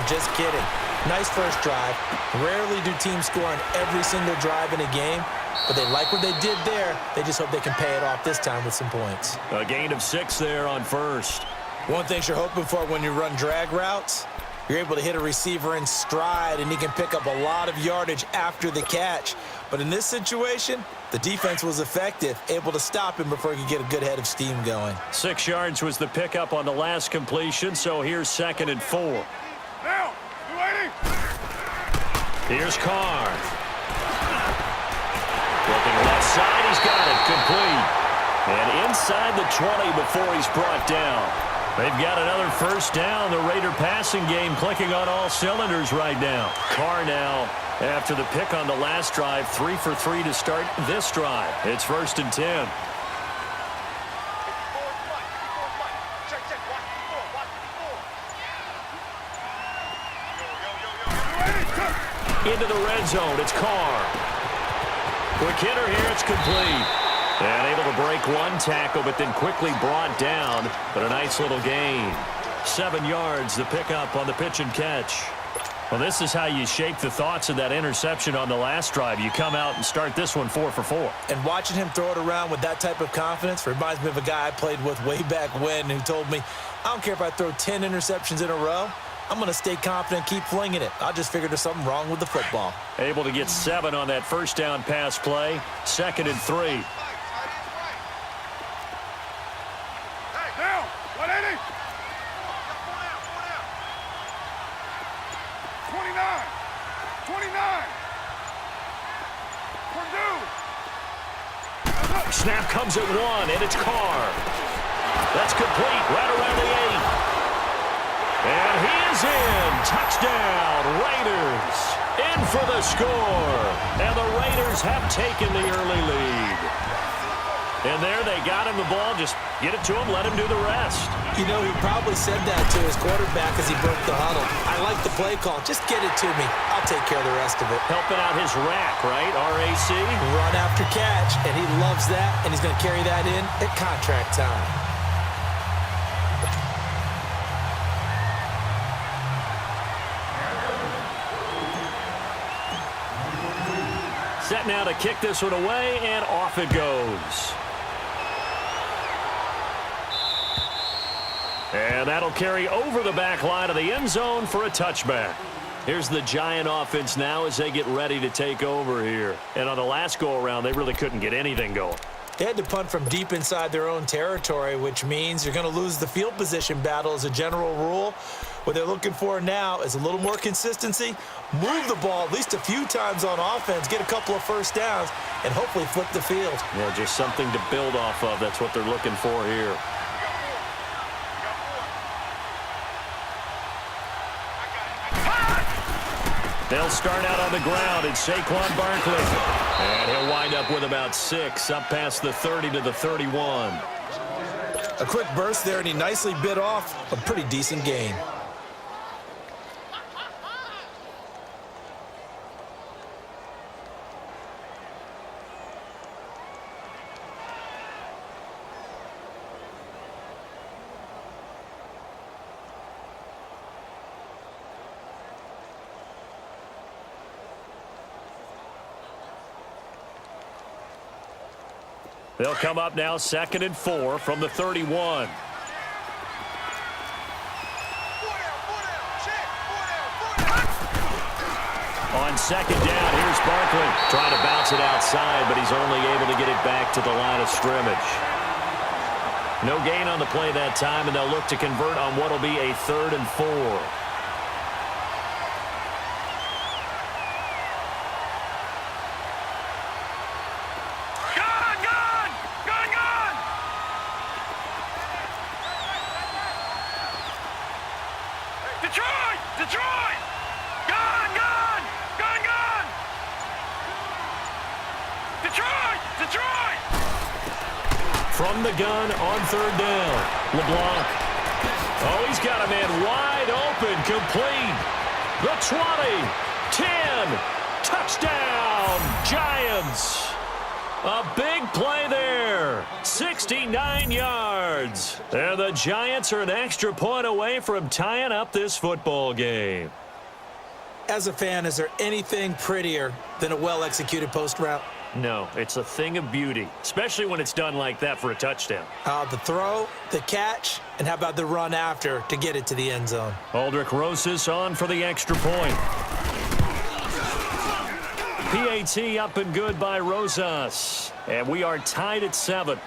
just kidding. Nice first drive. Rarely do teams score on every single drive in a game, but they like what they did there. They just hope they can pay it off this time with some points. A gain of 6 there on first. One thing you're hoping for when you run drag routes, you're able to hit a receiver in stride, and he can pick up a lot of yardage after the catch. But in this situation, the defense was effective, able to stop him before he could get a good head of steam going. 6 yards was the pickup on the last completion, so here's 2nd and 4. Now, waiting. Here's Carr. Looking left side, he's got it, complete. And inside the 20 before he's brought down. They've got another first down. The Raider passing game clicking on all cylinders right now. Carr now, after the pick on the last drive, 3 for 3 to start this drive. It's 1st and 10. Into the red zone, it's Carr. Quick hitter here, it's complete. And able to break one tackle, but then quickly brought down. But a nice little gain. 7 yards, the pickup on the pitch and catch. Well, this is how you shape the thoughts of that interception on the last drive. You come out and start this one 4 for 4. And watching him throw it around with that type of confidence reminds me of a guy I played with way back when who told me, I don't care if I throw 10 interceptions in a row. I'm going to stay confident, keep flinging it. I just figured there's something wrong with the football. Able to get 7 on that first down pass play. 2nd and 3. Snap comes at 1, and it's Carr. That's complete right around the 8. And he is in. Touchdown, Raiders. In for the score. And the Raiders have taken the early lead. And there they got him the ball. Just get it to him, let him do the rest. You know, he probably said that to his quarterback as he broke the huddle. I like the play call. Just get it to me. I'll take care of the rest of it. Helping out his rack, right? RAC. Run after catch, and he loves that, and he's going to carry that in at contract time. Set now to kick this one away, and off it goes. And that'll carry over the back line of the end zone for a touchback. Here's the Giant offense now as they get ready to take over here. And on the last go-around, they really couldn't get anything going. They had to punt from deep inside their own territory, which means you're going to lose the field position battle as a general rule. What they're looking for now is a little more consistency, move the ball at least a few times on offense, get a couple of first downs, and hopefully flip the field. Yeah, just something to build off of. That's what they're looking for here. They'll start out on the ground. It's Saquon Barkley. And he'll wind up with about 6, up past the 30 to the 31. A quick burst there, and he nicely bit off a pretty decent gain. They'll come up now 2nd and 4 from the 31. On 2nd down, here's Barkley. Trying to bounce it outside, but he's only able to get it back to the line of scrimmage. No gain on the play that time, and they'll look to convert on what will be a 3rd and 4. From the gun on 3rd down. LeBlanc. Oh, he's got a man wide open, complete. The 20, 10, touchdown, Giants. A big play there. 69 yards. And the Giants are an extra point away from tying up this football game. As a fan, is there anything prettier than a well-executed post route? No, it's a thing of beauty, especially when it's done like that for a touchdown. The throw, the catch, and how about the run after to get it to the end zone? Aldrich Rosas on for the extra point. PAT up and good by Rosas. And we are tied at 7.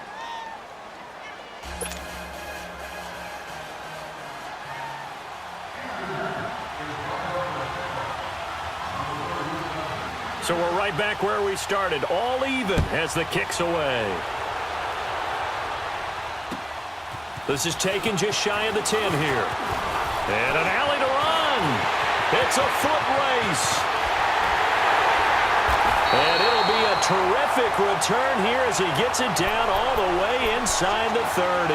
So we're right back where we started, all even as the kick's away. This is taken just shy of the 10 here. And an alley to run. It's a foot race. And it'll be a terrific return here as he gets it down all the way inside the 30.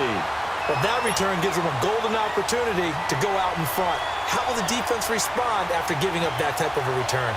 Well, that return gives him a golden opportunity to go out in front. How will the defense respond after giving up that type of a return?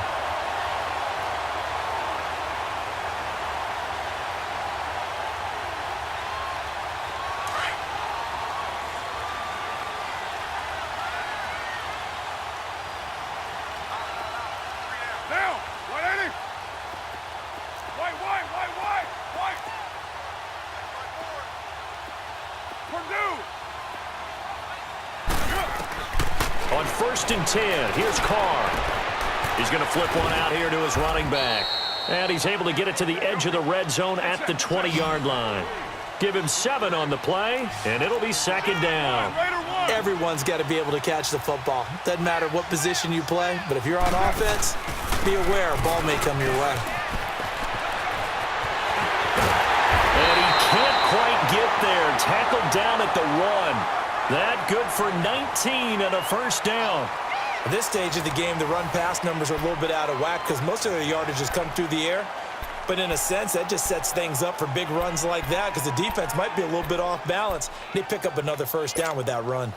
On 1st and 10, here's Carr. He's going to flip one out here to his running back. And he's able to get it to the edge of the red zone at the 20-yard line. Give him 7 on the play, and it'll be 2nd down. Everyone's got to be able to catch the football. Doesn't matter what position you play, but if you're on offense, be aware a ball may come your way. And he can't quite get there. Tackled down at the 1. That good for 19 and a 1st down. At this stage of the game, the run-pass numbers are a little bit out of whack because most of their yardage has come through the air. But in a sense, that just sets things up for big runs like that because the defense might be a little bit off balance. They pick up another 1st down with that run.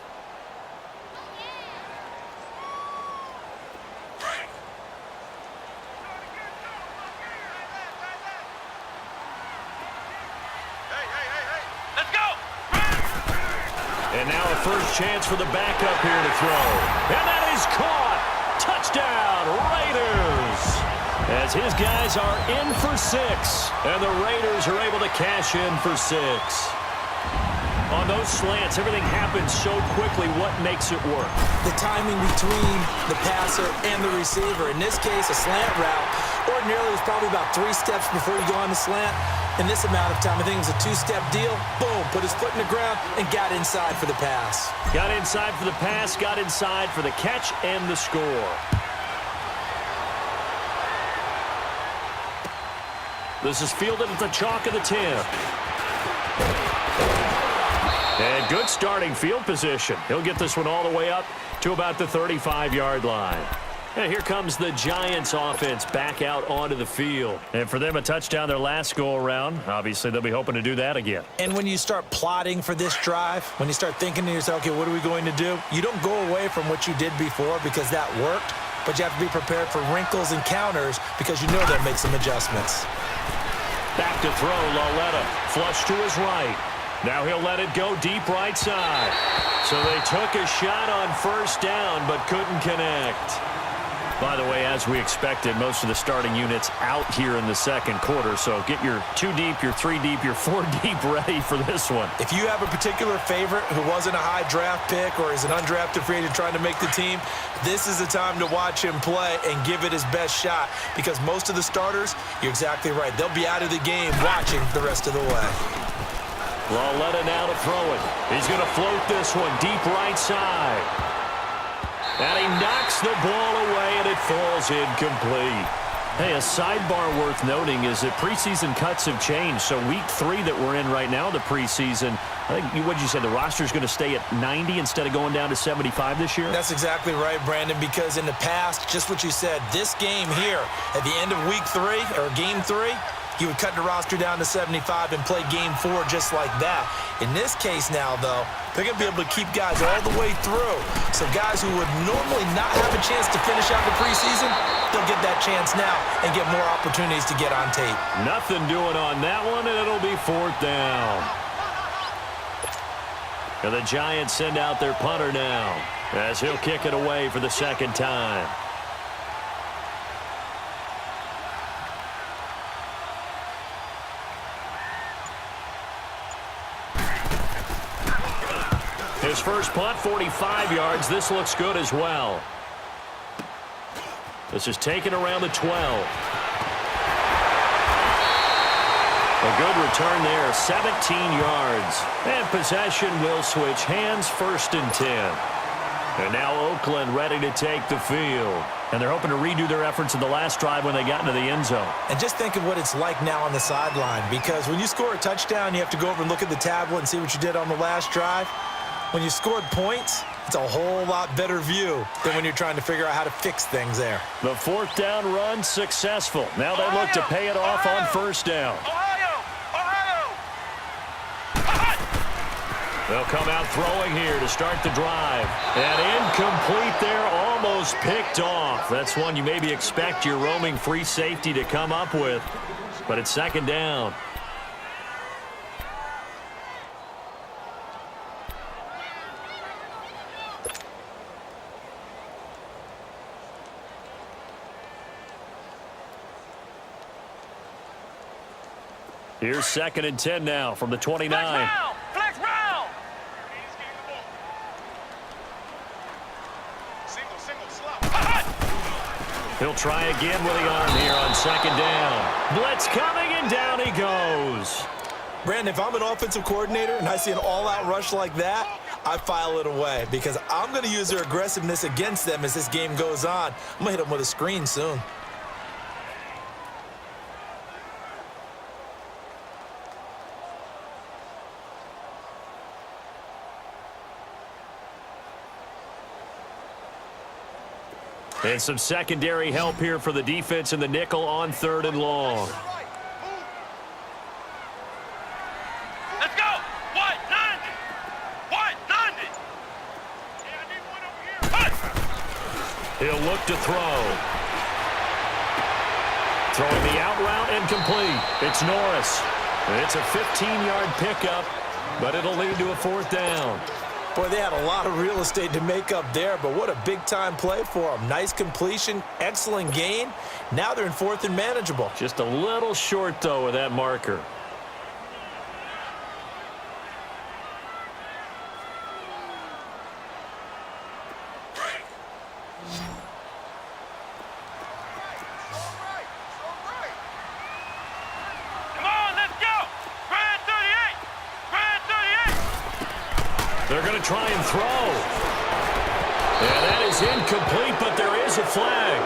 And now a first chance for the backup here to throw. And that is caught. Touchdown, Raiders. As his guys are in for 6. And the Raiders are able to cash in for 6. On those slants, everything happens so quickly. What makes it work? The timing between the passer and the receiver. In this case, a slant route. Ordinarily, it's probably about 3 steps before you go on the slant. In this amount of time, I think it was a 2-step deal. Boom, put his foot in the ground and got inside for the pass. Got inside for the pass, got inside for the catch and the score. This is fielded at the chalk of the 10. And good starting field position. He'll get this one all the way up to about the 35-yard line. And here comes the Giants offense back out onto the field. And for them, a touchdown their last go-around. Obviously, they'll be hoping to do that again. And when you start plotting for this drive, when you start thinking to yourself, okay, what are we going to do? You don't go away from what you did before because that worked, but you have to be prepared for wrinkles and counters because you know they'll make some adjustments. Back to throw, Lauletta. Flush to his right. Now he'll let it go deep right side. So they took a shot on 1st down, but couldn't connect. By the way, as we expected, most of the starting units out here in the 2nd quarter. So get your 2 deep, your 3 deep, your 4 deep ready for this one. If you have a particular favorite who wasn't a high draft pick or is an undrafted free agent trying to make the team, this is the time to watch him play and give it his best shot because most of the starters, you're exactly right, they'll be out of the game watching the rest of the way. Lauletta now to throw it. He's going to float this one deep right side. And he knocks the ball away, and it falls incomplete. Hey, a sidebar worth noting is that preseason cuts have changed. So week 3 that we're in right now, the preseason, I think, what did you say, the roster's going to stay at 90 instead of going down to 75 this year? That's exactly right, Brandon, because in the past, just what you said, this game here at the end of week 3 or game 3, you would cut the roster down to 75 and play game 4 just like that. In this case now, though, they're going to be able to keep guys all the way through. So guys who would normally not have a chance to finish out the preseason, they'll get that chance now and get more opportunities to get on tape. Nothing doing on that one, and it'll be 4th down. And the Giants send out their punter now as he'll kick it away for the 2nd time. His first punt, 45 yards. This looks good as well. This is taken around the 12. A good return there, 17 yards. And possession will switch hands, 1st and 10. And now Oakland ready to take the field. And they're hoping to redo their efforts in the last drive when they got into the end zone. And just think of what it's like now on the sideline, because when you score a touchdown, you have to go over and look at the tablet and see what you did on the last drive. When you scored points, it's a whole lot better view than when you're trying to figure out how to fix things there. The 4th down run successful. Now they look to pay it off on 1st down. They'll come out throwing here to start the drive. And incomplete there, almost picked off. That's one you maybe expect your roaming free safety to come up with. But it's 2nd down. Here's 2nd and 10 now from the 29. Flex round. Single, slot. He'll try again with the arm here on 2nd down. Blitz coming, and down he goes. Brandon, if I'm an offensive coordinator and I see an all-out rush like that, I file it away because I'm going to use their aggressiveness against them as this game goes on. I'm going to hit them with a screen soon. And some secondary help here for the defense in the nickel on 3rd and long. Let's go. What? 90. What? 90. Yeah, I need one over here. He'll look to throw. Throwing the out route and complete. It's Norris. It's a 15-yard pickup, but it'll lead to a 4th down. Boy, they had a lot of real estate to make up there, but what a big-time play for them. Nice completion, excellent gain. Now they're in 4th and manageable. Just a little short, though, with that marker. Come on, let's go. Brad 38. Brad 38. They're going to try and throw. And that is incomplete, but there is a flag.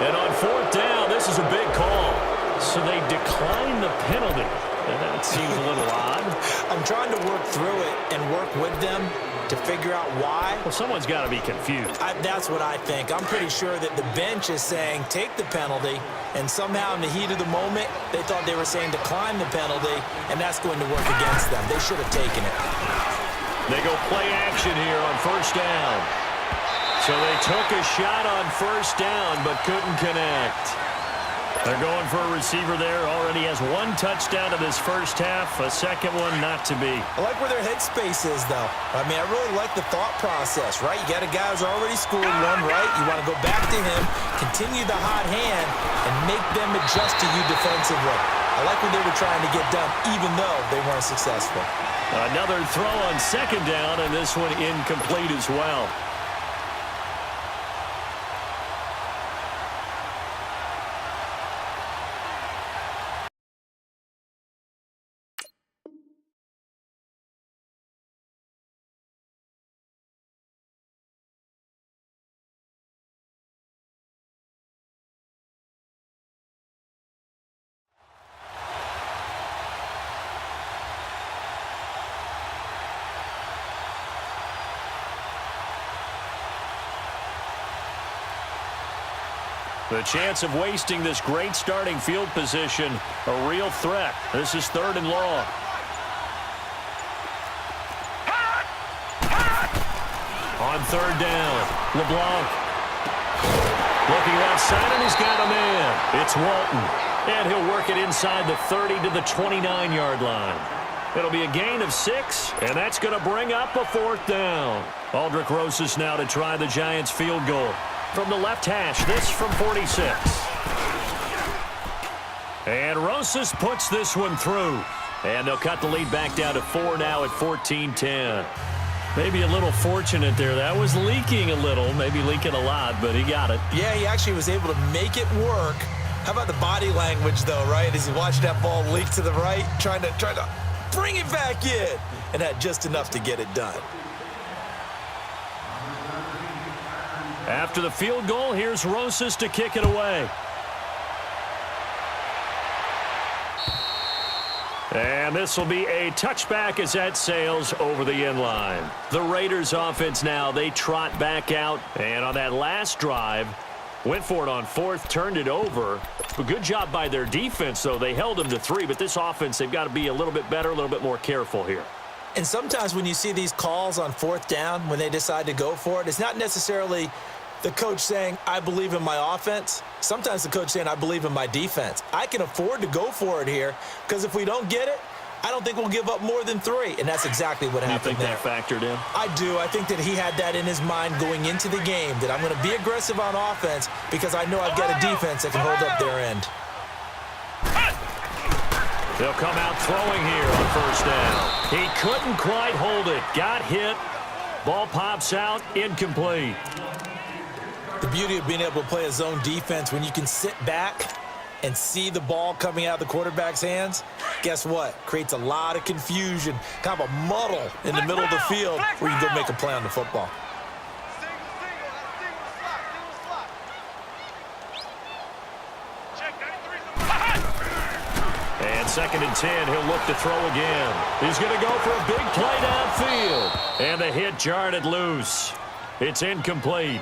And on 4th down, this is a big call. So they decline the penalty. And that seems a little odd. I'm trying to work through it and work with them to figure out why. Well, someone's got to be confused. That's what I think. I'm pretty sure that the bench is saying take the penalty, and somehow in the heat of the moment, they thought they were saying decline the penalty, and that's going to work against them. They should have taken it. They go play action here on 1st down. So they took a shot on 1st down, but couldn't connect. They're going for a receiver there. Already has 1 touchdown in this first half. A second one not to be. I like where their headspace is, though. I mean, I really like the thought process, right? You got a guy who's already scored one, right? You want to go back to him, continue the hot hand, and make them adjust to you defensively. I like what they were trying to get done, even though they weren't successful. Another throw on 2nd down, and this one incomplete as well. The chance of wasting this great starting field position, a real threat. This is 3rd and long. On 3rd down, LeBlanc. Looking left side, and he's got a man. It's Walton. And he'll work it inside the 30 to the 29-yard line. It'll be a gain of 6, and that's going to bring up a 4th down. Aldrick Rosas now to try the Giants field goal. From the left hash, this from 46. And Rosas puts this one through. And they'll cut the lead back down to 4 now at 14-10. Maybe a little fortunate there. That was leaking a little, maybe leaking a lot, but he got it. Yeah, he actually was able to make it work. How about the body language, though, right? As he watched that ball leak to the right, trying to bring it back in, and had just enough to get it done. After the field goal, here's Rosas to kick it away. And this will be a touchback as that sails over the end line. The Raiders offense now, they trot back out. And on that last drive, went for it on 4th, turned it over. A good job by their defense, though. They held them to 3, but this offense, they've got to be a little bit better, a little bit more careful here. And sometimes when you see these calls on 4th down, when they decide to go for it, it's not necessarily the coach saying, I believe in my offense. Sometimes the coach saying, I believe in my defense. I can afford to go for it here because if we don't get it, I don't think we'll give up more than 3. And that's exactly what happened there. You think that factored in? I do. I think that he had that in his mind going into the game, that I'm going to be aggressive on offense because I know I've got a defense that can hold up their end. They'll come out throwing here on 1st down. He couldn't quite hold it. Got hit. Ball pops out. Incomplete. The beauty of being able to play a zone defense when you can sit back and see the ball coming out of the quarterback's hands, guess what? Creates a lot of confusion, kind of a muddle in the middle of the field where you can go make a play on the football. And 2nd and 10, he'll look to throw again. He's going to go for a big play downfield. And the hit jarred it loose. It's incomplete.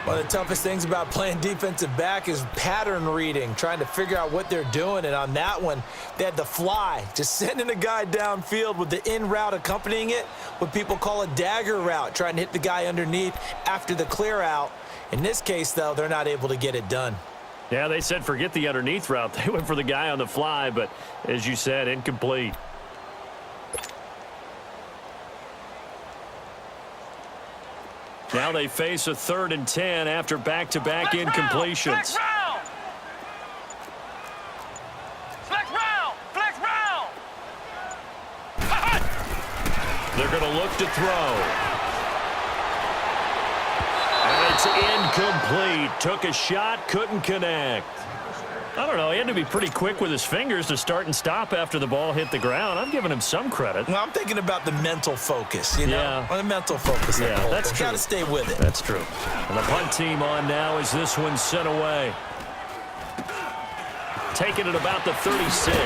One of the toughest things about playing defensive back is pattern reading, trying to figure out what they're doing. And on that one, they had the fly, just sending a guy downfield with the in route accompanying it, what people call a dagger route, trying to hit the guy underneath after the clear out. In this case, though, they're not able to get it done. Yeah, they said forget the underneath route. They went for the guy on the fly, but as you said, incomplete. Now they face a 3rd and 10 after back-to-back incompletions. Flex round! They're going to look to throw. And it's incomplete. Took a shot, couldn't connect. I don't know, he had to be pretty quick with his fingers to start and stop after the ball hit the ground. I'm giving him some credit. Well, I'm thinking about the mental focus, you know? Yeah. Well, the mental focus. Yeah, that's true. Got to stay with it. That's true. And the punt team on now as this one's sent away. Taking it about the 36.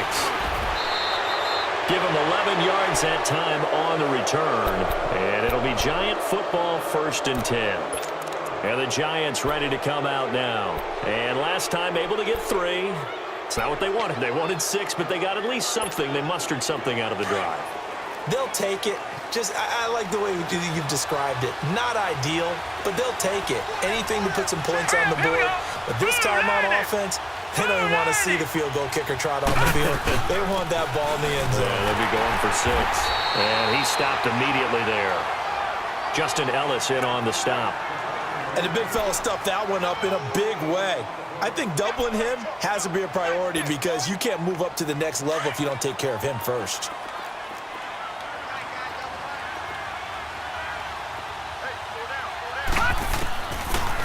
Give him 11 yards that time on the return. And it'll be Giant football, 1st and 10. And the Giants ready to come out now. And last time able to get 3. It's not what they wanted. They wanted 6, but they got at least something. They mustered something out of the drive. They'll take it. I like the way you've described it. Not ideal, but they'll take it. Anything to put some points on the board. But this time on offense, they don't even want to see the field goal kicker trot on the field. They want that ball in the end zone. Yeah, they'll be going for 6. And he stopped immediately there. Justin Ellis in on the stop. And the big fella stuffed that one up in a big way. I think doubling him has to be a priority because you can't move up to the next level if you don't take care of him first.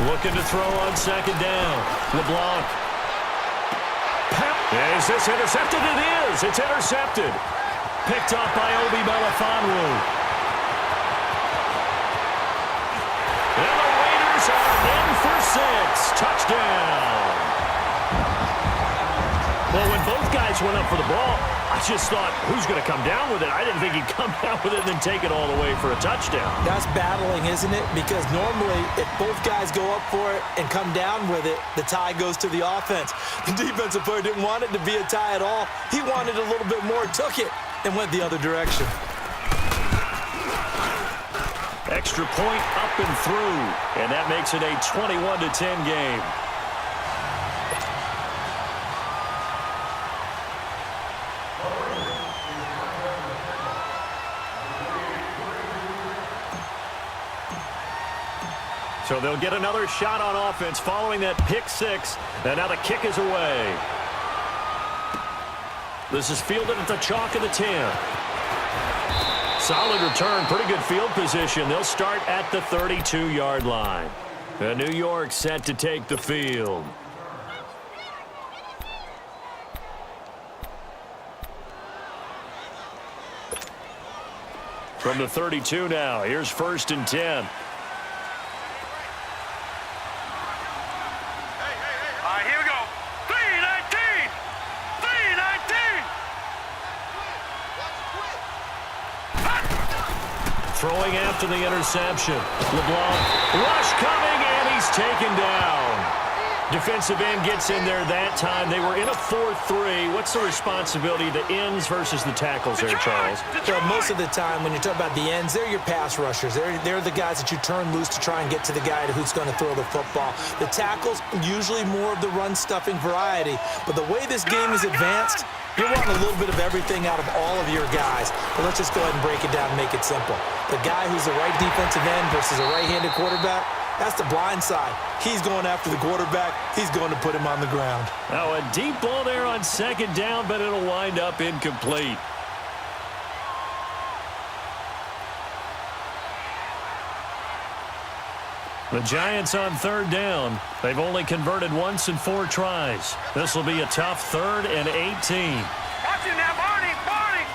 Looking to throw on 2nd down. LeBlanc. Is this intercepted? It is. It's intercepted. Picked up by Obi Melifonwu. And the Raiders are in for 6. Touchdown. Well, when both guys went up for the ball. I just thought, who's going to come down with it? I didn't think he'd come down with it and then take it all the way for a touchdown. That's battling, isn't it? Because normally, if both guys go up for it and come down with it, the tie goes to the offense. The defensive player didn't want it to be a tie at all. He wanted a little bit more, took it, and went the other direction. Extra point up and through, and that makes it a 21-10 game. So they'll get another shot on offense following that pick six, and now the kick is away. This is fielded at the chalk of the 10. Solid return, pretty good field position. They'll start at the 32-yard line. And New York set to take the field. From the 32 now, here's 1st and 10. All right, here we go. 3-19. 3-19. Throwing after the interception. LeBlanc, rush coming, and he's taken down. Defensive end gets in there that time. They were in a 4-3. What's the responsibility of the ends versus the tackles there, Charles? Well, most of the time, when you talk about the ends, they're your pass rushers. They're the guys that you turn loose to try and get to the guy who's going to throw the football. The tackles, usually more of the run-stuffing variety. But the way this game is advanced, you're wanting a little bit of everything out of all of your guys. But let's just go ahead and break it down and make it simple. The guy who's the right defensive end versus a right-handed quarterback, that's the blind side. He's going after the quarterback. He's going to put him on the ground. Now a deep ball there on 2nd down, but it'll wind up incomplete. The Giants on 3rd down. They've only converted once in 4 tries. This will be a tough 3rd and 18. Watch him now, Barney. Barney.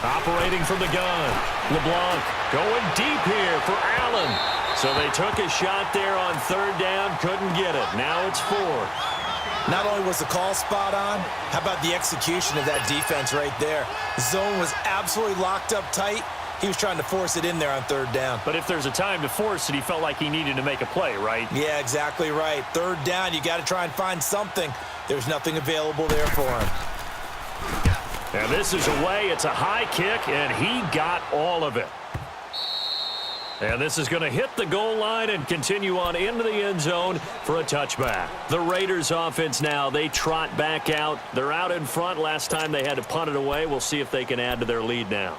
Operating from the gun. LeBlanc going deep here for Allen. So they took a shot there on 3rd down, couldn't get it. Now it's 4th. Not only was the call spot on, how about the execution of that defense right there? Zone was absolutely locked up tight. He was trying to force it in there on 3rd down. But if there's a time to force it, he felt like he needed to make a play, right? Yeah, exactly right. 3rd down, you got to try and find something. There's nothing available there for him. And this is away. It's a high kick, and he got all of it. And this is going to hit the goal line and continue on into the end zone for a touchback. The Raiders offense now, they trot back out. They're out in front. Last time they had to punt it away. We'll see if they can add to their lead now.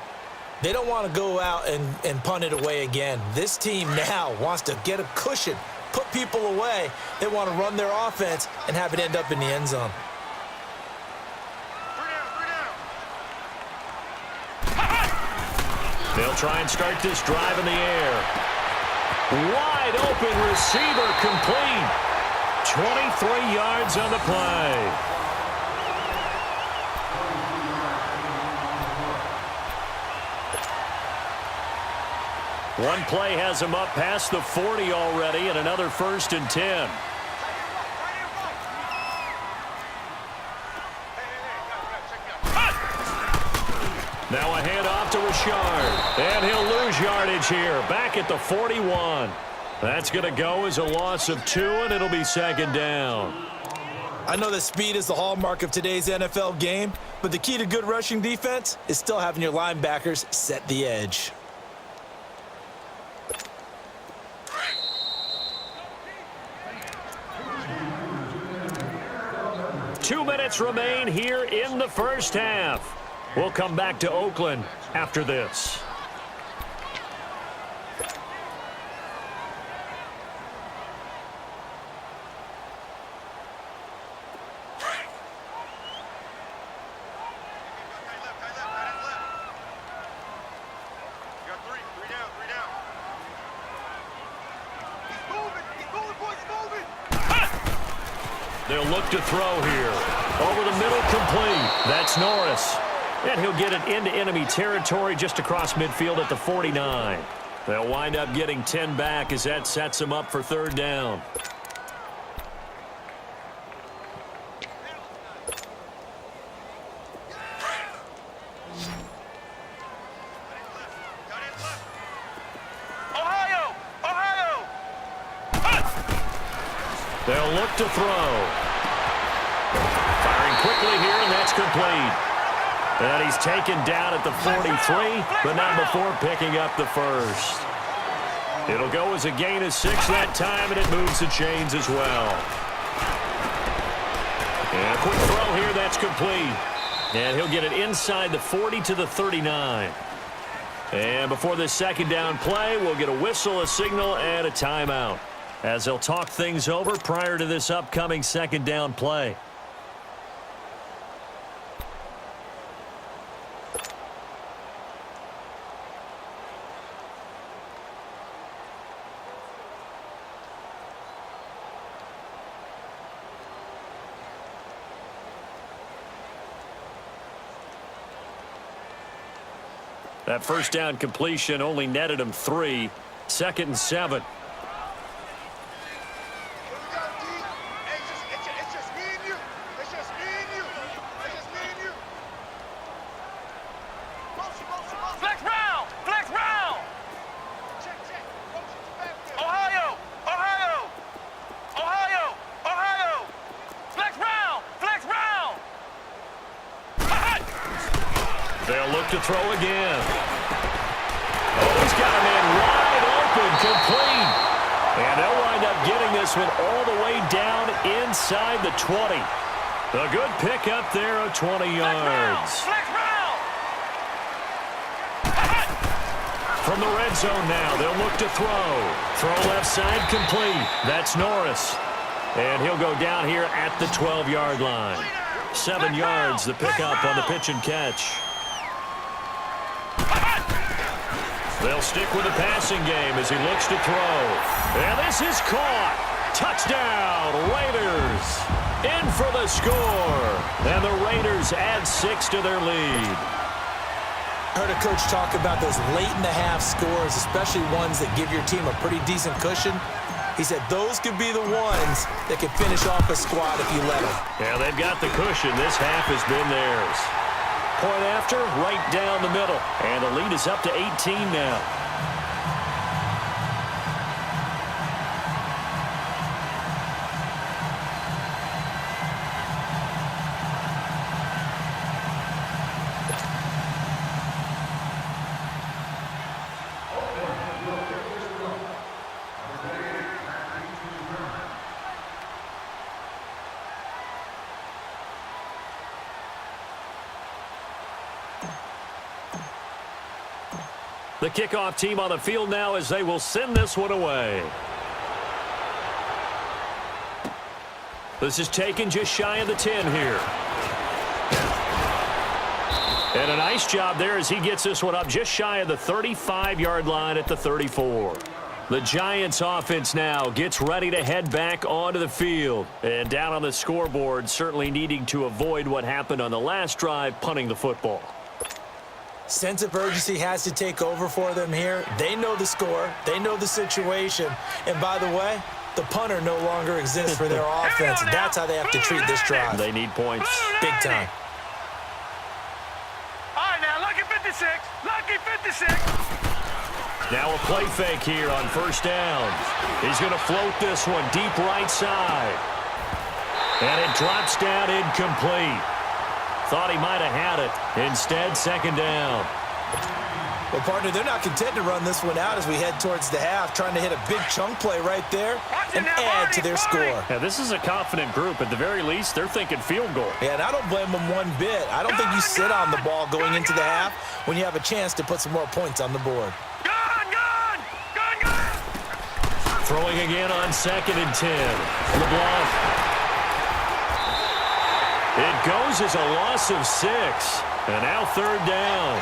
They don't want to go out and punt it away again. This team now wants to get a cushion, put people away. They want to run their offense and have it end up in the end zone. They'll try and start this drive in the air. Wide open receiver complete. 23 yards on the play. One play has him up past the 40 already, and another 1st and 10. Now a handoff to Richard, and he'll lose yardage here, back at the 41. That's going to go as a loss of 2, and it'll be 2nd down. I know that speed is the hallmark of today's NFL game, but the key to good rushing defense is still having your linebackers set the edge. Two minutes remain here in the first half. We'll come back to Oakland after this. They'll look to throw here. Over the middle, complete. That's Norris. And he'll get it into enemy territory just across midfield at the 49. They'll wind up getting 10 back as that sets them up for 3rd down. They'll look to throw. Firing quickly here, and that's complete. And he's taken down at the 43, but not before picking up the first. It'll go as a gain of 6 that time, and it moves the chains as well. And a quick throw here, that's complete. And he'll get it inside the 40 to the 39. And before this second down play, we'll get a whistle, a signal, and a timeout, as they'll talk things over prior to this upcoming second down play. That first down completion only netted him 3. 2nd and 7. Flex round! Flex round! Ohio! Ohio! Ohio! Ohio! Flex round! Flex round! They'll look to throw again. Oh, he's got a man wide open, complete. And they'll wind up getting this one all the way down inside the 20. A good pick up there of 20 yards. Flex round! From the red zone now, they'll look to throw. Throw left side, complete. That's Norris. And he'll go down here at the 12-yard line. 7 yards, the pickup on the pitch and catch. They'll stick with the passing game as he looks to throw. And this is caught. Touchdown, Raiders. In for the score. And the Raiders add 6 to their lead. Heard a coach talk about those late-in-the-half scores, especially ones that give your team a pretty decent cushion. He said those could be the ones that could finish off a squad if you let them. Yeah, they've got the cushion. This half has been theirs. Point after, right down the middle. And the lead is up to 18 now. The kickoff team on the field now as they will send this one away. This is taken just shy of the 10 here. And a nice job there as he gets this one up just shy of the 35-yard line at the 34. The Giants offense now gets ready to head back onto the field. And down on the scoreboard, certainly needing to avoid what happened on the last drive, punting the football. Sense of urgency has to take over for them here. They know the score. They know the situation. And by the way, the punter no longer exists for their offense. And that's how they have to treat this drive. They need points. Big time. All right, now, lucky 56. Lucky 56. Now a play fake here on first down. He's going to float this one deep right side. And it drops down incomplete. Thought he might have had it. Instead, second down. Well, partner, they're not content to run this one out as we head towards the half, trying to hit a big chunk play right there and add to their score. Yeah, this is a confident group. At the very least, they're thinking field goal. Yeah, and I don't blame them one bit. I don't think you sit on the ball going into the half when you have a chance to put some more points on the board. Gun! Throwing again on 2nd and 10. LeBlanc. It goes as a loss of 6. And now third down.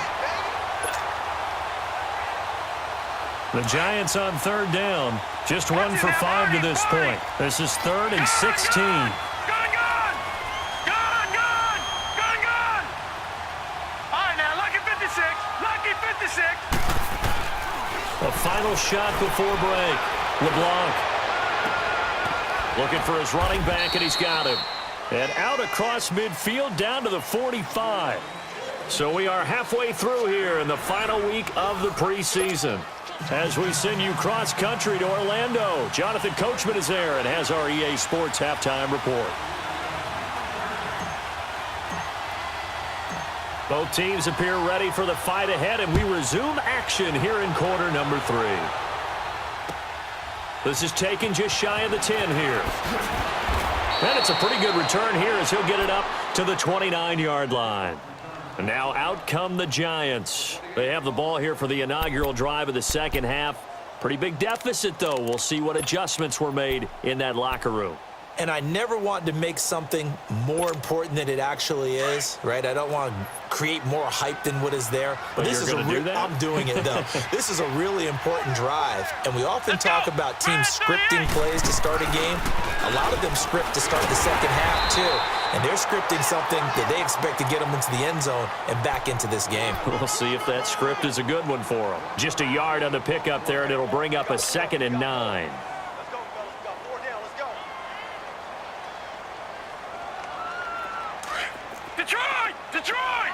The Giants on third down. Just 1 for 5 to this point. This is 3rd and 16. Gun! All right, now, lucky 56. Lucky 56. A final shot before break. LeBlanc looking for his running back, and he's got him. And out across midfield down to the 45. So we are halfway through here in the final week of the preseason. As we send you cross-country to Orlando, Jonathan Coachman is there and has our EA Sports halftime report. Both teams appear ready for the fight ahead, and we resume action here in quarter number 3. This is taken just shy of the 10 here. And it's a pretty good return here as he'll get it up to the 29-yard line. And now out come the Giants. They have the ball here for the inaugural drive of the second half. Pretty big deficit, though. We'll see what adjustments were made in that locker room. And I never want to make something more important than it actually is, right? I don't want to create more hype than what is there. But this is you're going to do that? I'm doing it, though. This is a really important drive. And we often talk about teams scripting plays to start a game. A lot of them script to start the second half, too. And they're scripting something that they expect to get them into the end zone and back into this game. We'll see if that script is a good one for them. Just a yard on the pickup there, and it'll bring up a 2nd and 9. Detroit! Detroit!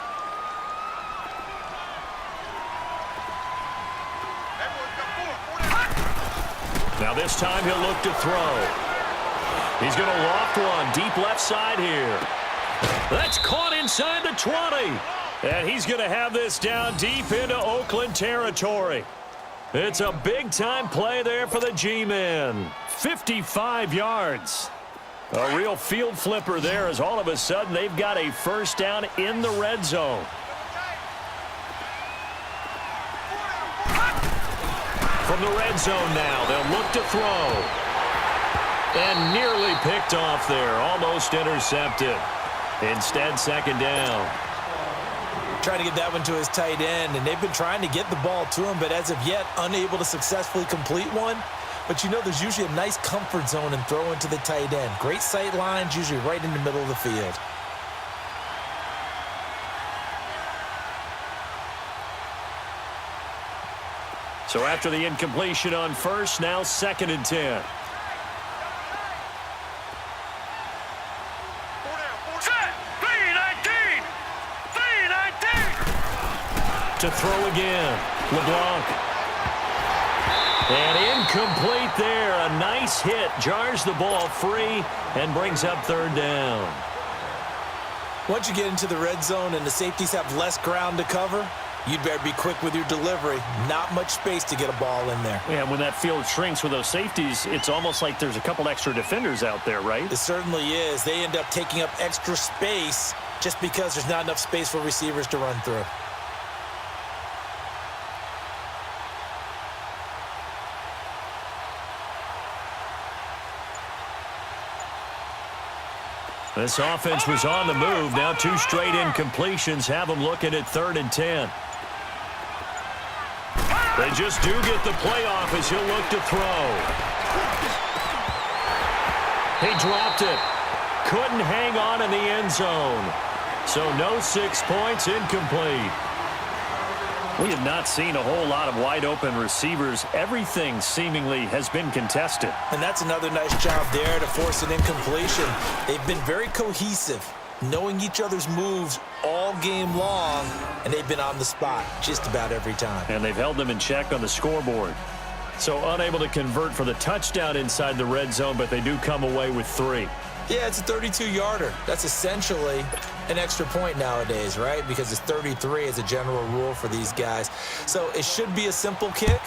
Now this time he'll look to throw. He's going to loft one deep left side here. That's caught inside the 20. And he's going to have this down deep into Oakland territory. It's a big-time play there for the G-men. 55 yards. A real field flipper there as all of a sudden they've got a first down in the red zone. From the red zone now, they'll look to throw. And nearly picked off there, almost intercepted. Instead, 2nd down. Trying to get that one to his tight end, and they've been trying to get the ball to him, but as of yet, unable to successfully complete one. But you know, there's usually a nice comfort zone in throwing to the tight end. Great sight lines, usually right in the middle of the field. So after the incompletion on first, now 2nd and 10. Set! 3-19! 3-19! To throw again, LeBlanc. And incomplete there. A nice hit. Jars the ball free and brings up 3rd down. Once you get into the red zone and the safeties have less ground to cover, you'd better be quick with your delivery. Not much space to get a ball in there. Yeah, when that field shrinks with those safeties, it's almost like there's a couple extra defenders out there, right? It certainly is. They end up taking up extra space just because there's not enough space for receivers to run through. This offense was on the move. Now 2 straight incompletions have them looking at 3rd and 10. They just do get the playoff as he'll look to throw. He dropped it. Couldn't hang on in the end zone. So no 6 points, incomplete. We have not seen a whole lot of wide-open receivers. Everything seemingly has been contested. And that's another nice job there to force an incompletion. They've been very cohesive, knowing each other's moves all game long, and they've been on the spot just about every time. And they've held them in check on the scoreboard. So unable to convert for the touchdown inside the red zone, but they do come away with 3. Yeah, it's a 32-yarder. That's essentially an extra point nowadays, right? Because it's 33 as a general rule for these guys. So it should be a simple kick.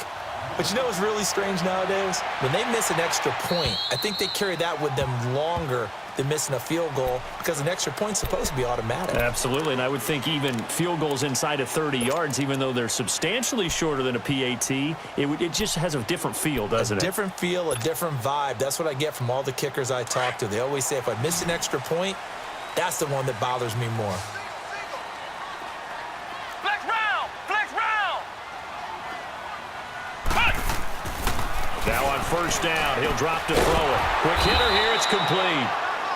But you know what's really strange nowadays? When they miss an extra point, I think they carry that with them longer than missing a field goal because an extra point's supposed to be automatic. Absolutely, and I would think even field goals inside of 30 yards, even though they're substantially shorter than a PAT, it just has a different feel, doesn't it? A different feel, a different vibe. That's what I get from all the kickers I talk to. They always say if I miss an extra point, that's the one that bothers me more. Flex round! Flex round! Now on first down, he'll drop to throw it. Quick hitter here, it's complete.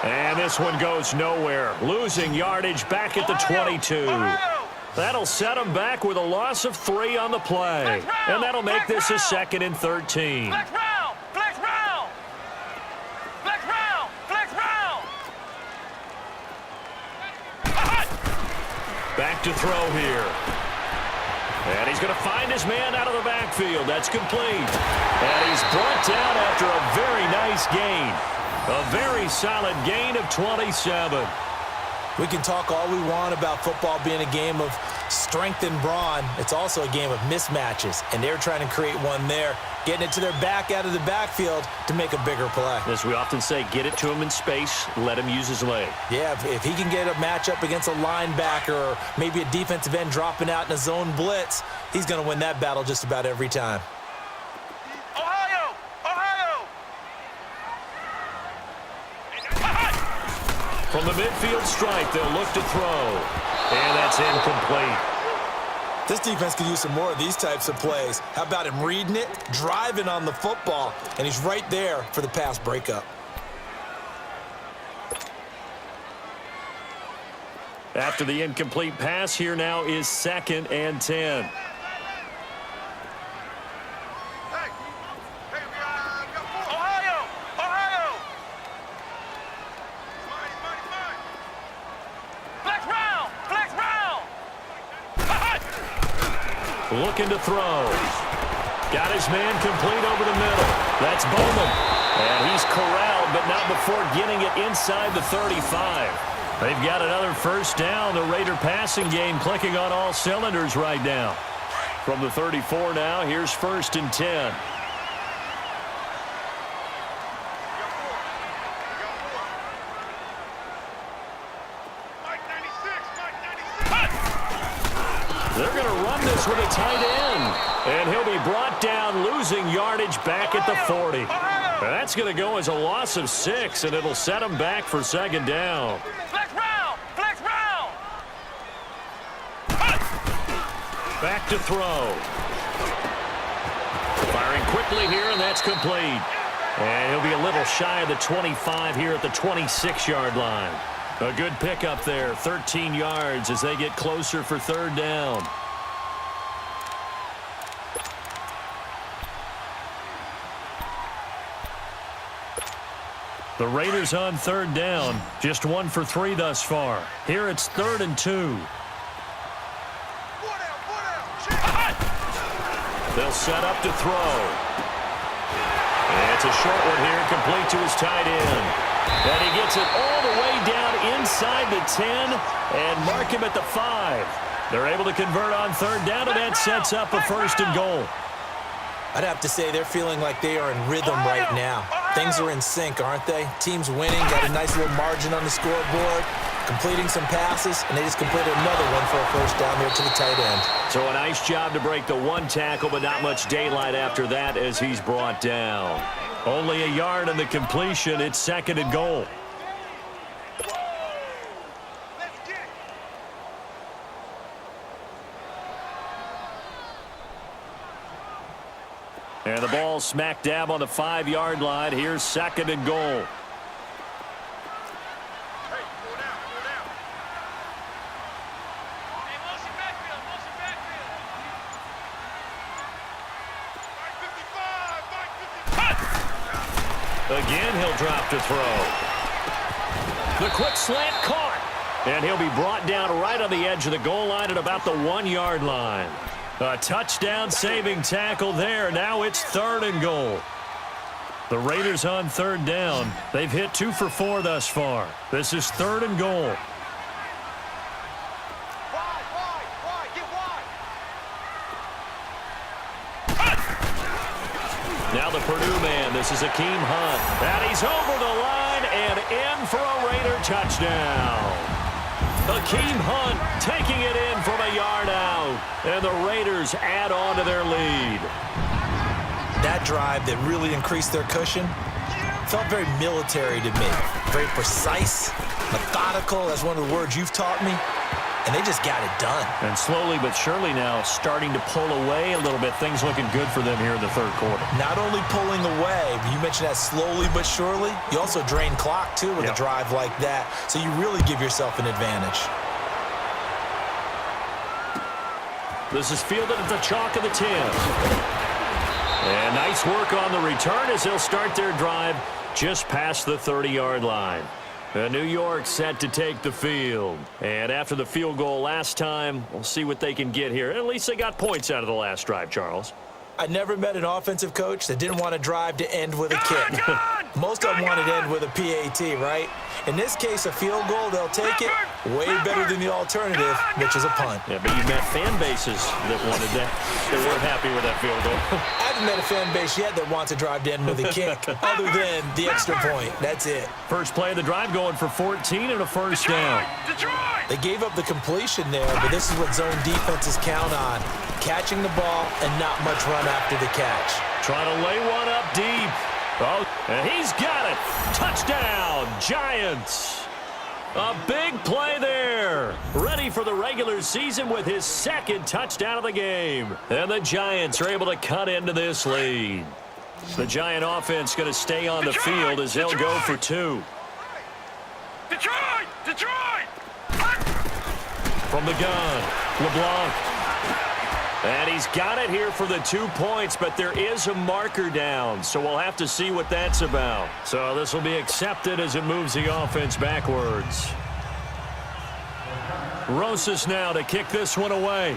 And this one goes nowhere. Losing yardage back at the 22. That'll set him back with a loss of 3 on the play. And that'll make this a 2nd and 13. Flex round! Flex round! Flex round! Flex round! Back to throw here. And he's going to find his man out of the backfield. That's complete. And he's brought down after a very nice gain. A very solid gain of 27. We can talk all we want about football being a game of strength and brawn. It's also a game of mismatches, and they're trying to create one there, getting it to their back out of the backfield to make a bigger play. As we often say, get it to him in space, let him use his leg. Yeah, if he can get a matchup against a linebacker or maybe a defensive end dropping out in a zone blitz, he's going to win that battle just about every time. Ohio! Ohio! From the midfield stripe, they'll look to throw. And that's incomplete. This defense could use some more of these types of plays. How about him reading it, driving on the football, and he's right there for the pass breakup. After the incomplete pass, here now is 2nd and 10. Ohio! Ohio! Flex round! Flex round! Looking to throw. Got his man complete over the middle. That's Bowman. And he's corralled, but not before getting it inside the 35. They've got another first down. The Raider passing game clicking on all cylinders right now. From the 34 now, here's 1st and 10. They're going to run this with a tight end. And he'll be brought down, losing yardage back at the 40. That's going to go as a loss of 6, and it'll set him back for 2nd down. Flex round! Flex round! Back to throw. Firing quickly here, and that's complete. And he'll be a little shy of the 25 here at the 26-yard line. A good pickup there, 13 yards as they get closer for 3rd down. The Raiders on 3rd down, just 1 for 3 thus far. Here it's 3rd and 2. They'll set up to throw. And it's a short one here, complete to his tight end. And he gets it all the way down inside the 10 and mark him at the 5. They're able to convert on 3rd down, and that sets up a 1st and goal. I'd have to say they're feeling like they are in rhythm right now. Things are in sync, aren't they? Team's winning, got a nice little margin on the scoreboard, completing some passes, and they just completed another one for a first down there to the tight end. So a nice job to break the 1 tackle, but not much daylight after that as he's brought down. Only a yard on the completion. It's 2nd and goal. And the ball smack dab on the 5-yard line. Here's 2nd and goal. Again, he'll drop to throw. The quick slant caught. And he'll be brought down right on the edge of the goal line at about the 1-yard line. A touchdown-saving tackle there. Now it's 3rd and goal. The Raiders on 3rd down. They've hit 2 for 4 thus far. This is 3rd and goal. Now the Purdue man. This is Akeem Hunt. And he's over the line and in for a Raider touchdown. Akeem Hunt taking it in from a yard out. And the Raiders add on to their lead. That drive that really increased their cushion felt very military to me. Very precise, methodical. That's one of the words you've taught me. And they just got it done. And slowly but surely now starting to pull away a little bit. Things looking good for them here in the 3rd quarter. Not only pulling away, you mentioned that slowly but surely. You also drain clock, too, with a drive like that. So you really give yourself an advantage. This is fielded at the chalk of the 10. And nice work on the return as they'll start their drive just past the 30-yard line. New York set to take the field. And after the field goal last time, we'll see what they can get here. At least they got points out of the last drive, Charles. I never met an offensive coach that didn't want to drive to end with a kick. Most of them wanted to end with a PAT, right? In this case, a field goal, they'll take it. Way better than the alternative, which is a punt. Yeah, but you've met fan bases that wanted that. They weren't happy with that field goal. I haven't met a fan base yet that wants to drive to end with a kick, other than the extra point. That's it. First play of the drive going for 14 and a first down. Detroit! They gave up the completion there, but this is what zone defenses count on. Catching the ball and not much run after the catch. Trying to lay one up deep. Oh, and he's got it. Touchdown, Giants. A big play there. Ready for the regular season with his second touchdown of the game. And the Giants are able to cut into this lead. The Giant offense going to stay on the field as they'll go for 2. Detroit! Detroit! From the gun, LeBlanc. And he's got it here for the 2 points, but there is a marker down, so we'll have to see what that's about. So this will be accepted as it moves the offense backwards. Rosas now to kick this one away.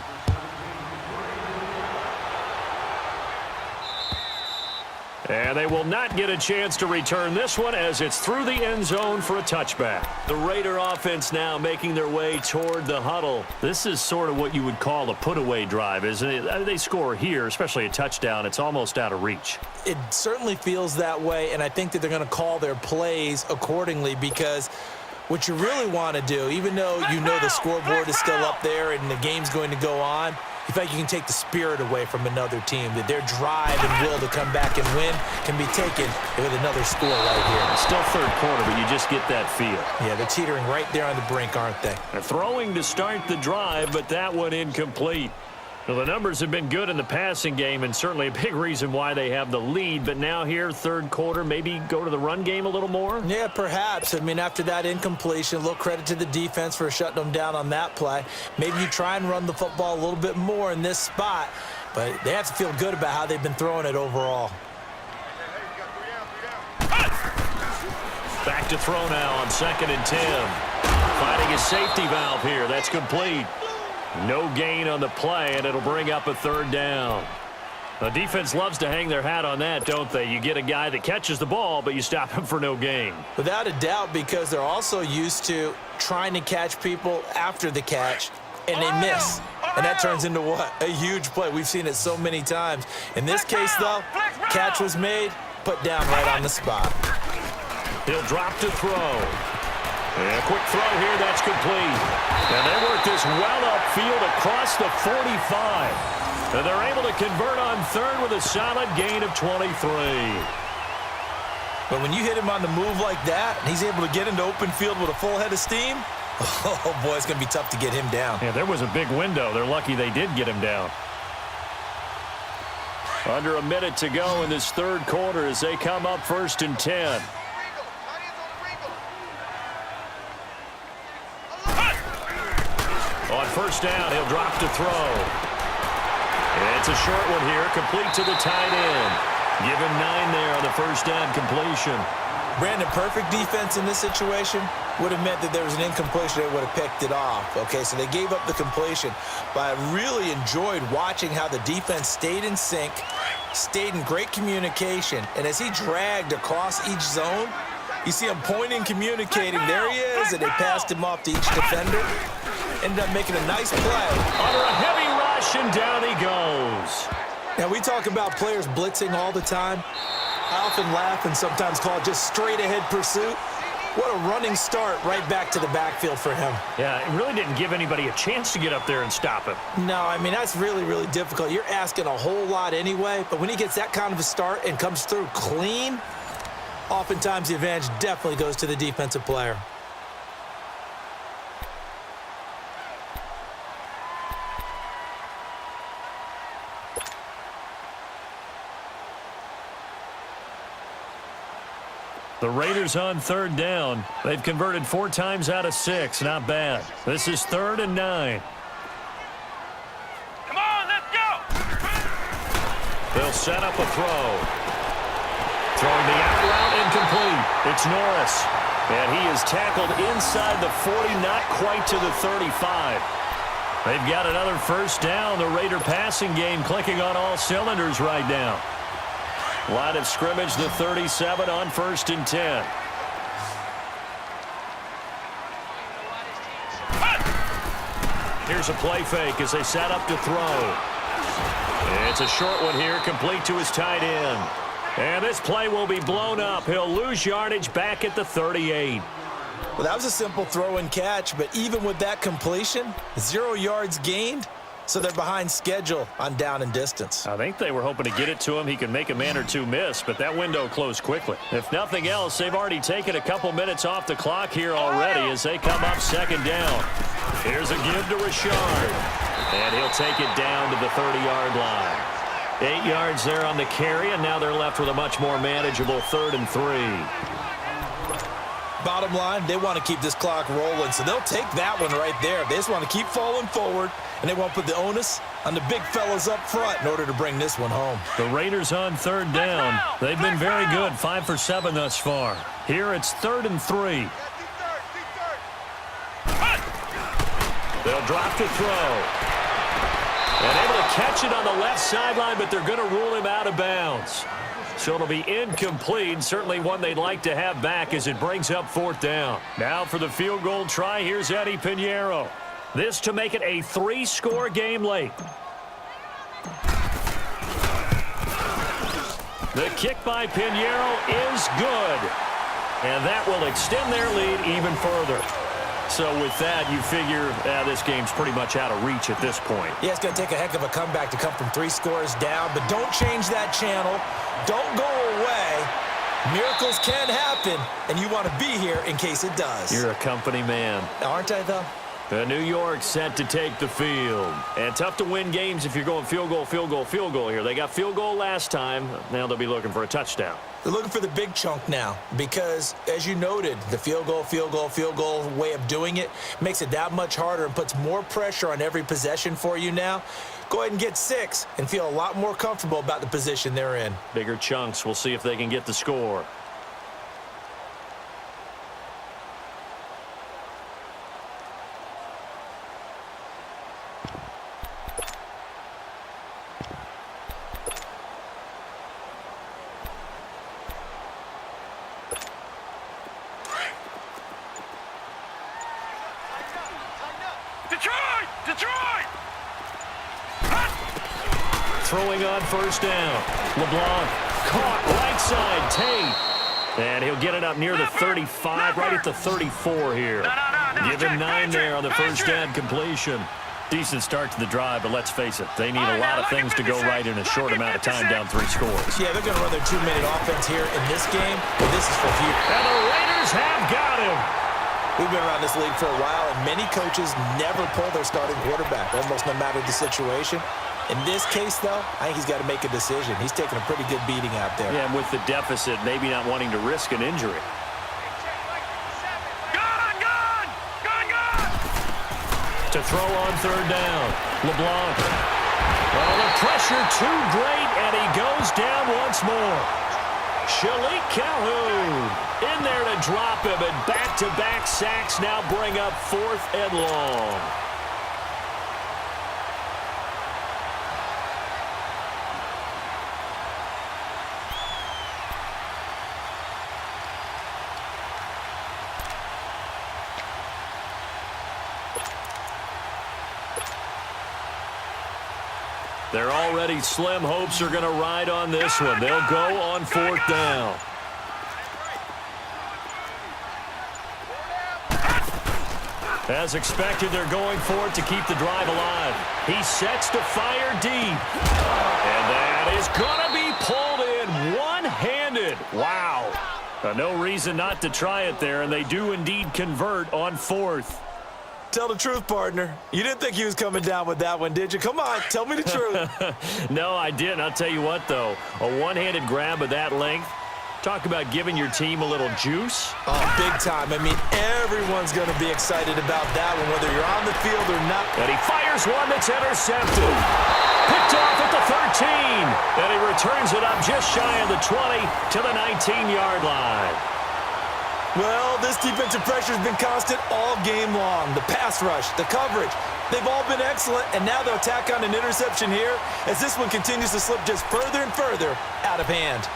And they will not get a chance to return this one as it's through the end zone for a touchback. The Raider offense now making their way toward the huddle. This is sort of what you would call a put-away drive, isn't it? They score here, especially a touchdown. It's almost out of reach. It certainly feels that way, and I think that they're going to call their plays accordingly because what you really want to do, even though you know the scoreboard is still up there and the game's going to go on, you feel like you can take the spirit away from another team, that their drive and will to come back and win can be taken with another score right here. It's still third quarter, but you just get that feel. Yeah, they're teetering right there on the brink, aren't they? They're throwing to start the drive, but that one incomplete. Well, the numbers have been good in the passing game and certainly a big reason why they have the lead. But now here, third quarter, maybe go to the run game a little more? Yeah, perhaps. I mean, after that incompletion, a little credit to the defense for shutting them down on that play. Maybe you try and run the football a little bit more in this spot. But they have to feel good about how they've been throwing it overall. Back to throw now on 2nd and 10. Finding a safety valve here. That's complete. No gain on the play, and it'll bring up a 3rd down. The defense loves to hang their hat on that, don't they? You get a guy that catches the ball, but you stop him for no gain. Without a doubt, because they're also used to trying to catch people after the catch, and they miss. And that turns into what? A huge play. We've seen it so many times. In this case, though, catch was made, put down right on the spot. He'll drop to throw. And a quick throw here, that's complete. And they work this well upfield across the 45. And they're able to convert on 3rd with a solid gain of 23. But when you hit him on the move like that, and he's able to get into open field with a full head of steam, oh boy, it's going to be tough to get him down. Yeah, there was a big window. They're lucky they did get him down. Under a minute to go in this third quarter as they come up 1st and 10. On 1st down, he'll drop to throw. And it's a short one here, complete to the tight end. Give him 9 there on the 1st down completion. Brandon, perfect defense in this situation would have meant that there was an incompletion. They would have picked it off. Okay, so they gave up the completion. But I really enjoyed watching how the defense stayed in sync, stayed in great communication. And as he dragged across each zone, you see him pointing, communicating. There he is, and they passed him off to each defender. Ended up making a nice play. Under a heavy rush, and down he goes. Now, we talk about players blitzing all the time. I often laugh and sometimes call it just straight-ahead pursuit. What a running start right back to the backfield for him. Yeah, it really didn't give anybody a chance to get up there and stop him. No, I mean, that's really, really difficult. You're asking a whole lot anyway, but when he gets that kind of a start and comes through clean, oftentimes the advantage definitely goes to the defensive player. The Raiders on 3rd down. They've converted 4 times out of 6. Not bad. This is 3rd and 9. Come on, let's go! They'll set up a throw. Throwing the out route incomplete. It's Norris. And he is tackled inside the 40, not quite to the 35. They've got another first down. The Raider passing game clicking on all cylinders right now. Line of scrimmage, the 37 on 1st and 10. Here's a play fake as they set up to throw. It's a short one here, complete to his tight end. And this play will be blown up. He'll lose yardage back at the 38. Well, that was a simple throw and catch, but even with that completion, 0 yards gained, so they're behind schedule on down and distance. I think they were hoping to get it to him. He can make a man or two miss, but that window closed quickly. If nothing else, they've already taken a couple minutes off the clock here already as they come up 2nd down. Here's a give to Richard, and he'll take it down to the 30-yard line. 8 yards there on the carry, and now they're left with a much more manageable 3rd and 3. Bottom line, they want to keep this clock rolling, so they'll take that one right there. They just want to keep falling forward, and they won't put the onus on the big fellas up front in order to bring this one home. The Raiders on 3rd down. They've been very good, 5 for 7 thus far. Here it's 3rd and 3. They'll drop to throw. And able to catch it on the left sideline, but they're going to rule him out of bounds. So it'll be incomplete. Certainly one they'd like to have back as it brings up 4th down. Now for the field goal try, here's Eddie Pinheiro. This to make it a 3-score game late. The kick by Pinheiro is good. And that will extend their lead even further. So with that, you figure this game's pretty much out of reach at this point. Yeah, it's going to take a heck of a comeback to come from 3 scores down, but don't change that channel. Don't go away. Miracles can happen, and you want to be here in case it does. You're a company man. Aren't I, though? The New York set to take the field. And tough to win games if you're going field goal, field goal, field goal here. They got field goal last time. Now they'll be looking for a touchdown. They're looking for the big chunk now because, as you noted, the field goal way of doing it makes it that much harder and puts more pressure on every possession for you now. Go ahead and get 6 and feel a lot more comfortable about the position they're in. Bigger chunks. We'll see if they can get the score. Detroit! Throwing on 1st down. LeBlanc caught right side. Tate. And he'll get it up near the 35, right at the 34 here. Give him 9 there on the 1st down completion. Decent start to the drive, but let's face it, they need a lot of things to go right in a short amount of time down 3 scores. Yeah, they're going to run their 2-minute offense here in this game, but this is for future. And the Raiders have got him. We've been around this league for a while, and many coaches never pull their starting quarterback, almost no matter the situation. In this case, though, I think he's got to make a decision. He's taking a pretty good beating out there. Yeah, and with the deficit, maybe not wanting to risk an injury. To throw on 3rd down. LeBlanc. Oh, the pressure too great, and he goes down once more. Shalik Calhoun in there to drop him, and back-to-back sacks now bring up 4th and long. Their already slim hopes are going to ride on this one. They'll go on 4th down. As expected, they're going for it to keep the drive alive. He sets to fire deep. And that is going to be pulled in one-handed. Wow. No reason not to try it there, and they do indeed convert on 4th. Tell the truth, partner. You didn't think he was coming down with that one, did you? Come on, tell me the truth. No, I didn't. I'll tell you what, though. A one-handed grab of that length. Talk about giving your team a little juice. Oh, big time. I mean, everyone's going to be excited about that one, whether you're on the field or not. And he fires one that's intercepted. Picked off at the 13. And he returns it up just shy of the 20 to the 19-yard line. Well, this defensive pressure has been constant all game long. The pass rush, the coverage, they've all been excellent, and now they'll tack on an interception here as this one continues to slip just further and further out of hand.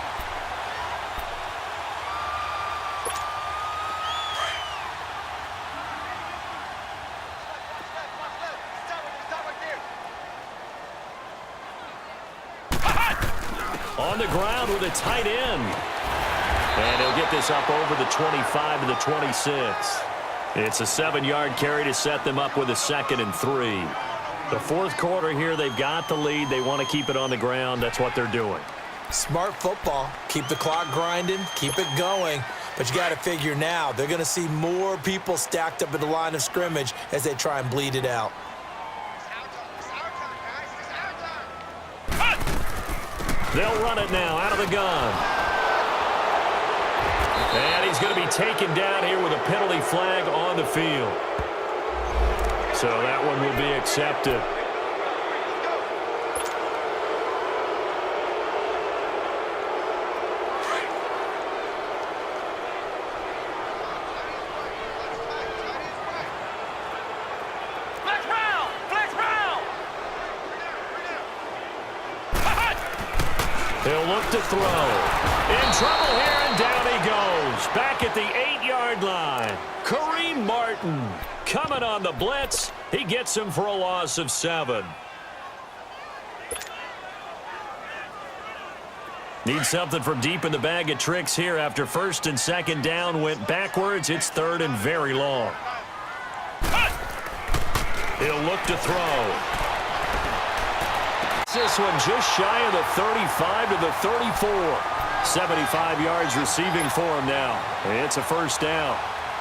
On the ground with a tight end. And he'll get this up over the 25 to the 26. It's a 7-yard carry to set them up with a 2nd and 3. The fourth quarter here, they've got the lead. They want to keep it on the ground. That's what they're doing. Smart football. Keep the clock grinding. Keep it going. But you got to figure now, they're going to see more people stacked up at the line of scrimmage as they try and bleed it out. They'll run it now out of the gun. And he's going to be taken down here with a penalty flag on the field. So that one will be accepted. He'll look to throw. In trouble here, and down he goes. Back at the 8-yard line. Kareem Martin coming on the blitz. He gets him for a loss of 7. Need something from deep in the bag of tricks here after 1st and 2nd down went backwards. It's 3rd and very long. He'll look to throw. This one just shy of the 35 to the 34. 75 yards receiving for him now. It's a 1st down.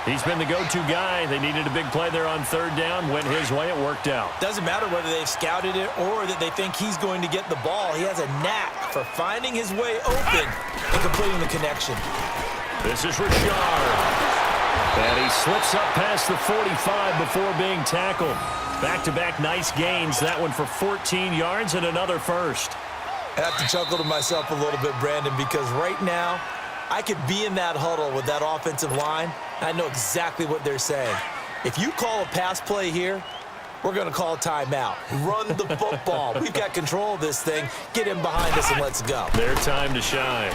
He's been the go-to guy. They needed a big play there on 3rd down. Went his way. It worked out. Doesn't matter whether they've scouted it or that they think he's going to get the ball. He has a knack for finding his way open and completing the connection. This is Richard. And he slips up past the 45 before being tackled. Back-to-back nice gains. That one for 14 yards and another 1st. I have to chuckle to myself a little bit, Brandon, because right now I could be in that huddle with that offensive line, and I know exactly what they're saying. If you call a pass play here, we're going to call a timeout. Run the football. We've got control of this thing. Get him behind us and let's go. Their time to shine.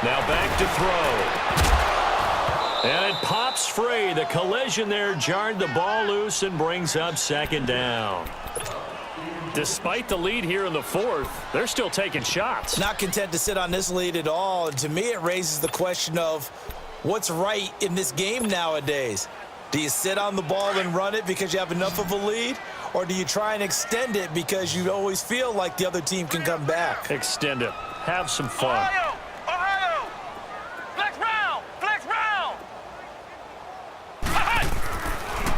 Now back to throw. And it pops free. The collision there jarred the ball loose and brings up 2nd down. Despite the lead here in the 4th, they're still taking shots. Not content to sit on this lead at all. And to me, it raises the question of what's right in this game nowadays. Do you sit on the ball and run it because you have enough of a lead? Or do you try and extend it because you always feel like the other team can come back? Extend it. Have some fun. Ohio! Flex round! Flex round!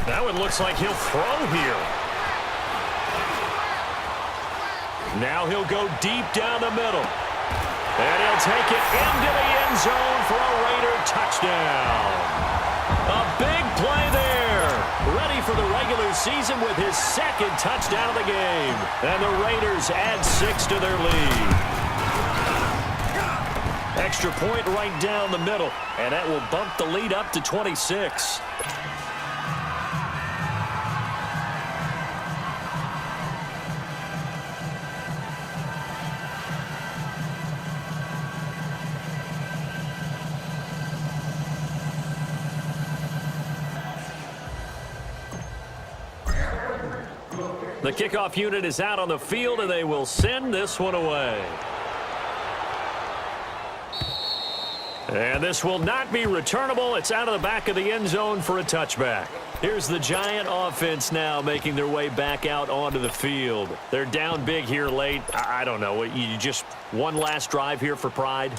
That one looks like he'll throw here. Now he'll go deep down the middle. And he'll take it into the end zone for a Raider touchdown. A big play there. Ready for the regular season with his 2nd touchdown of the game. And the Raiders add 6 to their lead. Extra point right down the middle. And that will bump the lead up to 26. The kickoff unit is out on the field, and they will send this one away. And this will not be returnable. It's out of the back of the end zone for a touchback. Here's the Giant offense now making their way back out onto the field. They're down big here late. I don't know. You just one last drive here for pride?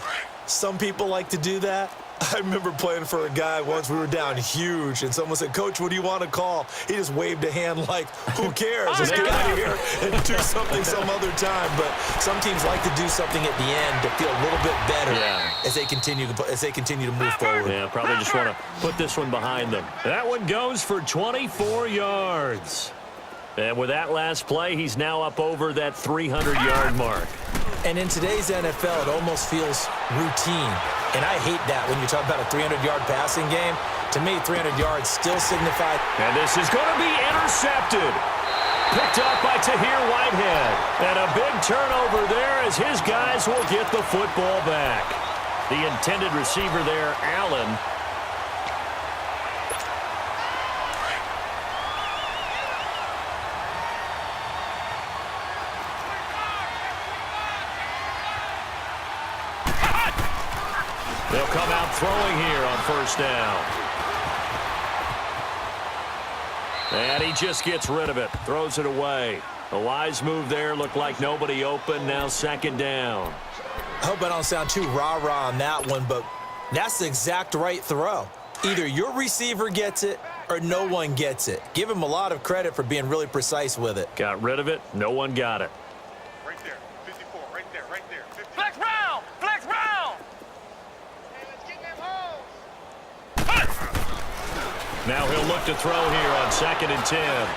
Some people like to do that. I remember playing for a guy once. We were down huge, and someone said, "Coach, what do you want to call?" He just waved a hand like, who cares? Let's get out of here and do something some other time. But some teams like to do something at the end to feel a little bit better as they continue to move forward. Yeah, probably just want to put this one behind them. That one goes for 24 yards. And with that last play, he's now up over that 300-yard mark. And in today's NFL, it almost feels routine. And I hate that when you talk about a 300-yard passing game. To me, 300 yards still signifies. And this is going to be intercepted. Picked up by Tahir Whitehead. And a big turnover there as his guys will get the football back. The intended receiver there, Allen. They'll come out throwing here on first down. And he just gets rid of it. Throws it away. A wise move there. Looked like nobody open. Now second down. I hope I don't sound too rah-rah on that one, but that's the exact right throw. Either your receiver gets it or no one gets it. Give him a lot of credit for being really precise with it. Got rid of it. No one got it. Right there. 54. Right there. Right there. 50. Flex round. Flex round. Hey, let's get them holes. Now he'll look to throw here on 2nd and 10.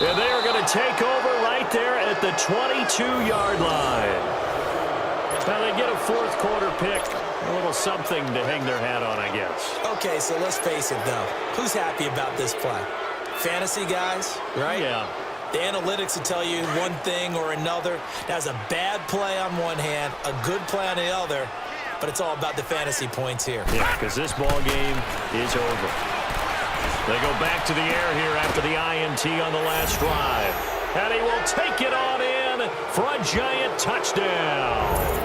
And they are going to take over right there at the 22-yard line. Now they get a fourth quarter pick. A little something to hang their hat on, I guess. Okay, so let's face it, though. Who's happy about this play? Fantasy guys, right? Yeah. The analytics will tell you one thing or another. That's a bad play on one hand, a good play on the other, but it's all about the fantasy points here. Yeah, because this ball game is over. They go back to the air here after the INT on the last drive. And he will take it on in for a giant touchdown.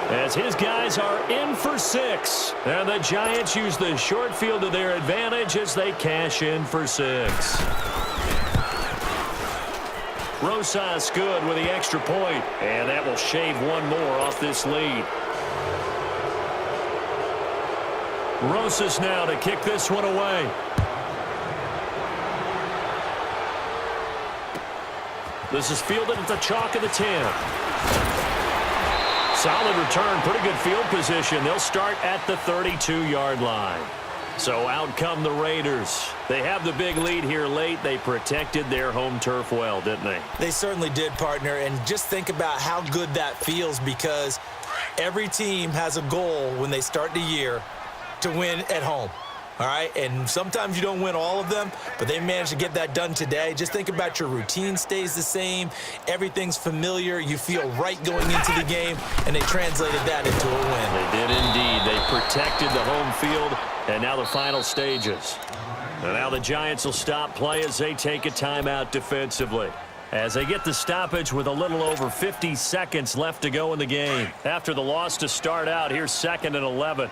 As his guys are in for 6. And the Giants use the short field to their advantage as they cash in for 6. Rosas good with the extra point. And that will shave one more off this lead. Rosas now to kick this one away. This is fielded at the chalk of the 10. Solid return, pretty good field position. They'll start at the 32-yard line. So out come the Raiders. They have the big lead here late. They protected their home turf well, didn't they? They certainly did, partner. And just think about how good that feels, because every team has a goal when they start the year to win at home. All right, and sometimes you don't win all of them, but they managed to get that done today. Just think about your routine stays the same. Everything's familiar. You feel right going into the game, and they translated that into a win. They did indeed. They protected the home field, and now the final stages. And now the Giants will stop play as they take a timeout defensively. As they get the stoppage with a little over 50 seconds left to go in the game. After the loss to start out, here's 2nd and 11.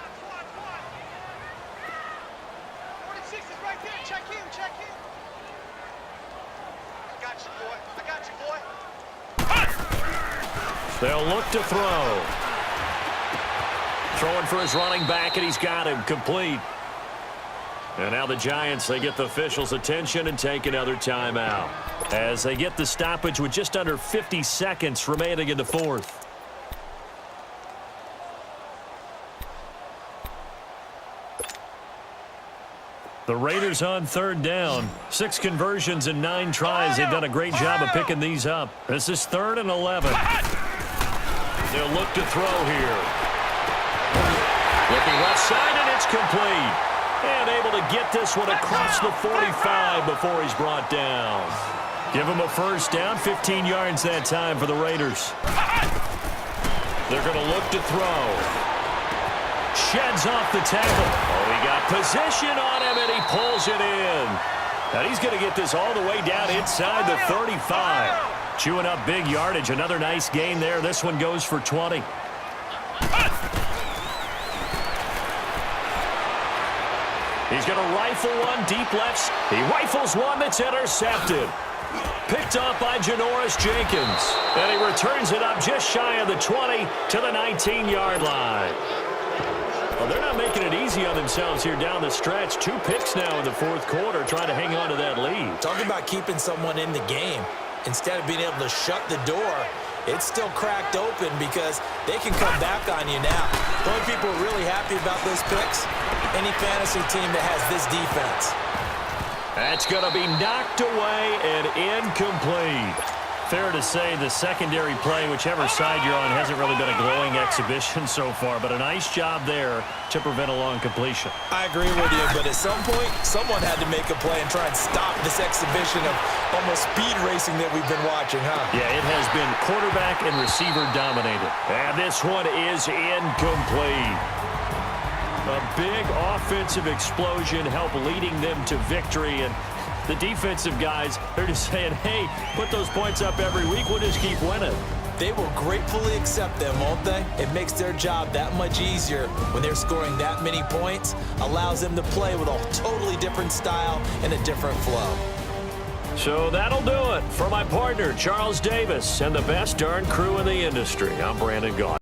They'll look to throw. Throwing for his running back, and he's got him complete. And now the Giants, they get the officials' attention and take another timeout. As they get the stoppage with just under 50 seconds remaining in the fourth. The Raiders on 3rd down. 6 conversions and 9 tries. They've done a great job of picking these up. This is 3rd and 11. They'll look to throw here. Looking left side, and it's complete. And able to get this one across the 45 before he's brought down. Give him a first down, 15 yards that time for the Raiders. They're going to look to throw. Sheds off the tackle. Oh, he got position on him, and he pulls it in. And he's going to get this all the way down inside the 35. Chewing up big yardage. Another nice gain there. This one goes for 20. He's going to rifle one deep left. He rifles one that's intercepted. Picked up by Janoris Jenkins. And he returns it up just shy of the 20 to the 19-yard line. Well, they're not making it easy on themselves here down the stretch. 2 picks now in the fourth quarter, trying to hang on to that lead. Talk about keeping someone in the game. Instead of being able to shut the door, it's still cracked open because they can come back on you now. The only people who are really happy about those picks, any fantasy team that has this defense. That's going to be knocked away and incomplete. Fair to say the secondary play, whichever side you're on, hasn't really been a glowing exhibition so far, but a nice job there to prevent a long completion. I agree with you, but at some point, someone had to make a play and try and stop this exhibition of almost speed racing that we've been watching, huh? Yeah, it has been quarterback and receiver dominated. And this one is incomplete. A big offensive explosion helped leading them to victory, and the defensive guys, they're just saying, hey, put those points up every week, we'll just keep winning. They will gratefully accept them, won't they? It makes their job that much easier when they're scoring that many points, allows them to play with a totally different style and a different flow. So that'll do it for my partner, Charles Davis, and the best darn crew in the industry. I'm Brandon Gaudin.